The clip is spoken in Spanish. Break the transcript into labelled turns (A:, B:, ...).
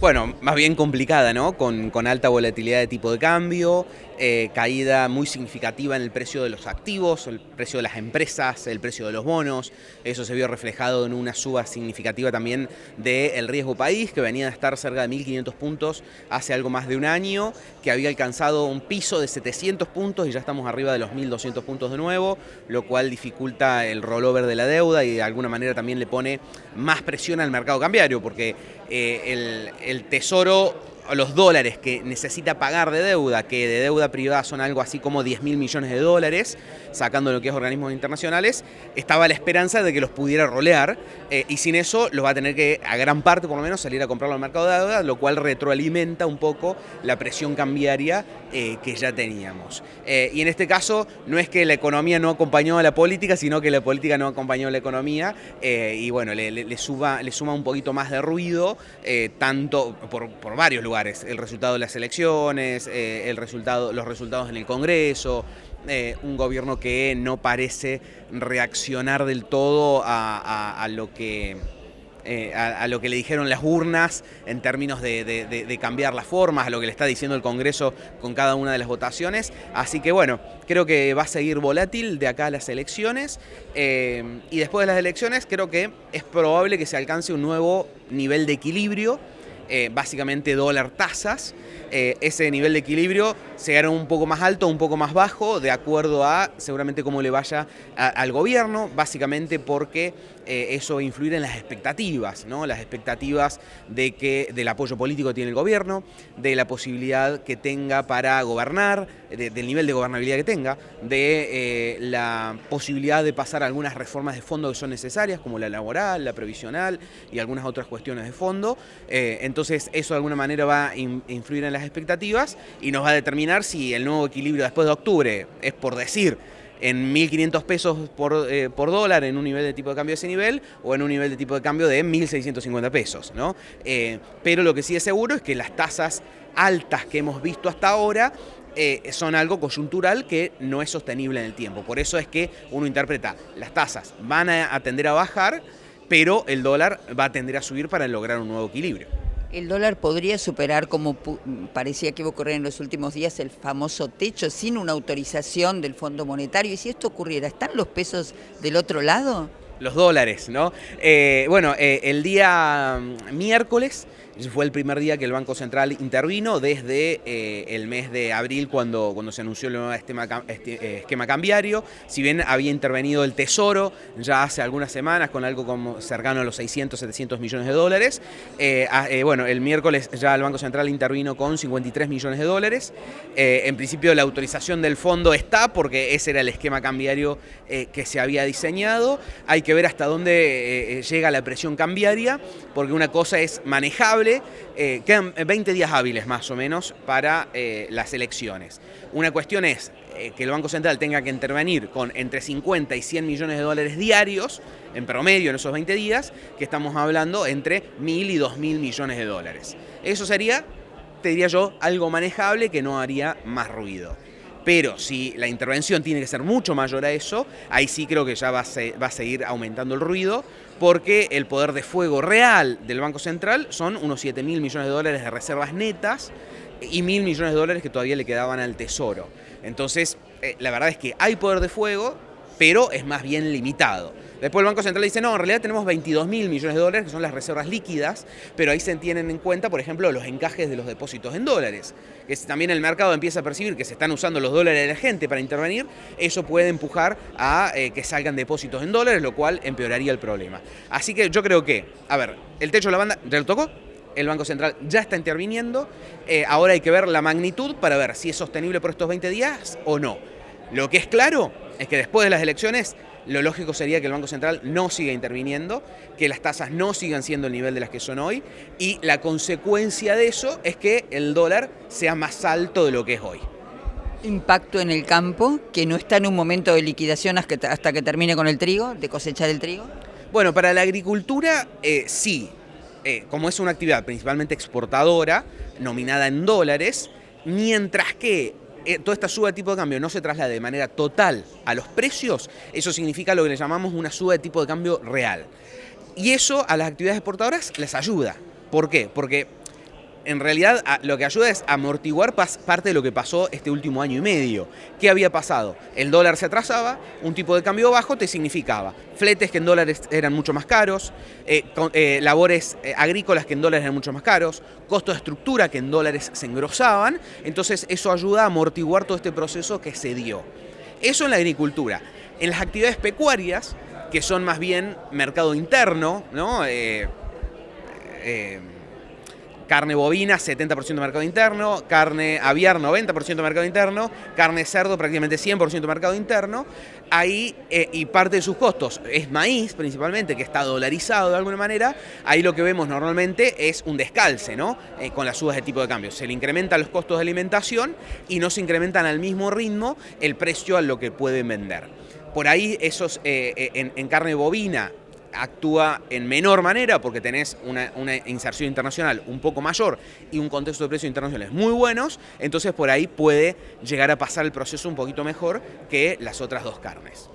A: Bueno, más bien complicada, ¿no? Con alta volatilidad de tipo de cambio, caída muy significativa en el precio de los activos, el precio de las empresas, el precio de los bonos. Eso se vio reflejado en una suba significativa también del riesgo país, que venía de estar cerca de 1.500 puntos hace algo más de un año, que había alcanzado un piso de 700 puntos y ya estamos arriba de los 1.200 puntos de nuevo, lo cual dificulta el rollover de la deuda y de alguna manera también le pone más presión al mercado cambiario, porque el Tesoro, los dólares que necesita pagar de deuda, que de deuda privada son algo así como 10.000 millones de dólares, sacando lo que es organismos internacionales, estaba la esperanza de que los pudiera rolear, y sin eso los va a tener que, a gran parte por lo menos, salir a comprarlo al mercado de deuda, lo cual retroalimenta un poco la presión cambiaria que ya teníamos. Y en este caso no es que la economía no acompañó a la política, sino que la política no acompañó a la economía, y bueno, le suma un poquito más de ruido, tanto por varios lugares. El resultado de las elecciones, los resultados en el Congreso, un gobierno que no parece reaccionar del todo a lo que le dijeron las urnas en términos de cambiar las formas, a lo que le está diciendo el Congreso con cada una de las votaciones. Así que bueno, creo que va a seguir volátil de acá a las elecciones, y después de las elecciones creo que es probable que se alcance un nuevo nivel de equilibrio, básicamente dólar-tasas. Ese nivel de equilibrio será un poco más alto o un poco más bajo, de acuerdo a seguramente cómo le vaya al gobierno, básicamente porque eso va a influir en las expectativas, ¿no? Las expectativas del apoyo político que tiene el gobierno, de la posibilidad que tenga para gobernar, del nivel de gobernabilidad que tenga, de la posibilidad de pasar algunas reformas de fondo que son necesarias, como la laboral, la previsional y algunas otras cuestiones de fondo. Entonces eso de alguna manera va a influir en las expectativas y nos va a determinar si el nuevo equilibrio después de octubre es, por decir, en 1.500 pesos por dólar en un nivel de tipo de cambio de ese nivel, o en un nivel de tipo de cambio de 1.650 pesos, ¿no? Pero lo que sí es seguro es que las tasas altas que hemos visto hasta ahora son algo coyuntural que no es sostenible en el tiempo. Por eso es que uno interpreta, las tasas van a tender a bajar, pero el dólar va a tender a subir para lograr un nuevo equilibrio.
B: El dólar podría superar, como parecía que iba a ocurrir en los últimos días, el famoso techo sin una autorización del Fondo Monetario. Y si esto ocurriera, ¿están los pesos del otro lado?
A: Los dólares, ¿no? El día miércoles fue el primer día que el Banco Central intervino desde el mes de abril, cuando se anunció el nuevo esquema cambiario. Si bien había intervenido el Tesoro ya hace algunas semanas con algo como cercano a los 600, 700 millones de dólares, el miércoles ya el Banco Central intervino con 53 millones de dólares. En principio la autorización del fondo está, porque ese era el esquema cambiario que se había diseñado. Hay que ver hasta dónde llega la presión cambiaria, porque una cosa es manejable. Quedan 20 días hábiles más o menos para las elecciones. Una cuestión es que el Banco Central tenga que intervenir con entre 50 y 100 millones de dólares diarios, en promedio en esos 20 días, que estamos hablando entre 1.000 y 2.000 millones de dólares. Eso sería, te diría yo, algo manejable que no haría más ruido. Pero si la intervención tiene que ser mucho mayor a eso, ahí sí creo que ya va a seguir aumentando el ruido, porque el poder de fuego real del Banco Central son unos 7.000 millones de dólares de reservas netas y 1.000 millones de dólares que todavía le quedaban al Tesoro. Entonces, la verdad es que hay poder de fuego, pero es más bien limitado. Después el Banco Central dice, no, en realidad tenemos 22.000 millones de dólares, que son las reservas líquidas, pero ahí se tienen en cuenta, por ejemplo, los encajes de los depósitos en dólares. Que si también el mercado empieza a percibir que se están usando los dólares de la gente para intervenir, eso puede empujar a que salgan depósitos en dólares, lo cual empeoraría el problema. Así que yo creo que, el techo de la banda ya lo tocó, el Banco Central ya está interviniendo, ahora hay que ver la magnitud para ver si es sostenible por estos 20 días o no. Lo que es claro es que después de las elecciones, lo lógico sería que el Banco Central no siga interviniendo, que las tasas no sigan siendo el nivel de las que son hoy, y la consecuencia de eso es que el dólar sea más alto de lo que es hoy.
B: Impacto en el campo, que no está en un momento de liquidación hasta que termine con el trigo, de cosechar el trigo.
A: Bueno, para la agricultura sí, como es una actividad principalmente exportadora, nominada en dólares, mientras que toda esta suba de tipo de cambio no se traslade de manera total a los precios, eso significa lo que le llamamos una suba de tipo de cambio real. Y eso a las actividades exportadoras les ayuda. ¿Por qué? Porque en realidad lo que ayuda es amortiguar parte de lo que pasó este último año y medio. ¿Qué había pasado? El dólar se atrasaba, un tipo de cambio bajo te significaba fletes que en dólares eran mucho más caros, labores agrícolas que en dólares eran mucho más caros, costos de estructura que en dólares se engrosaban, entonces eso ayuda a amortiguar todo este proceso que se dio. Eso en la agricultura. En las actividades pecuarias, que son más bien mercado interno, ¿no? Carne bovina, 70% mercado interno, carne aviar, 90% mercado interno, carne cerdo, prácticamente 100% mercado interno. Ahí, y parte de sus costos es maíz principalmente, que está dolarizado de alguna manera. Ahí lo que vemos normalmente es un descalce, ¿no? Con las subas de tipo de cambio. Se le incrementan los costos de alimentación y no se incrementan al mismo ritmo el precio a lo que pueden vender. Por ahí esos en carne bovina actúa en menor manera porque tenés una inserción internacional un poco mayor y un contexto de precios internacionales muy buenos, entonces por ahí puede llegar a pasar el proceso un poquito mejor que las otras dos carnes.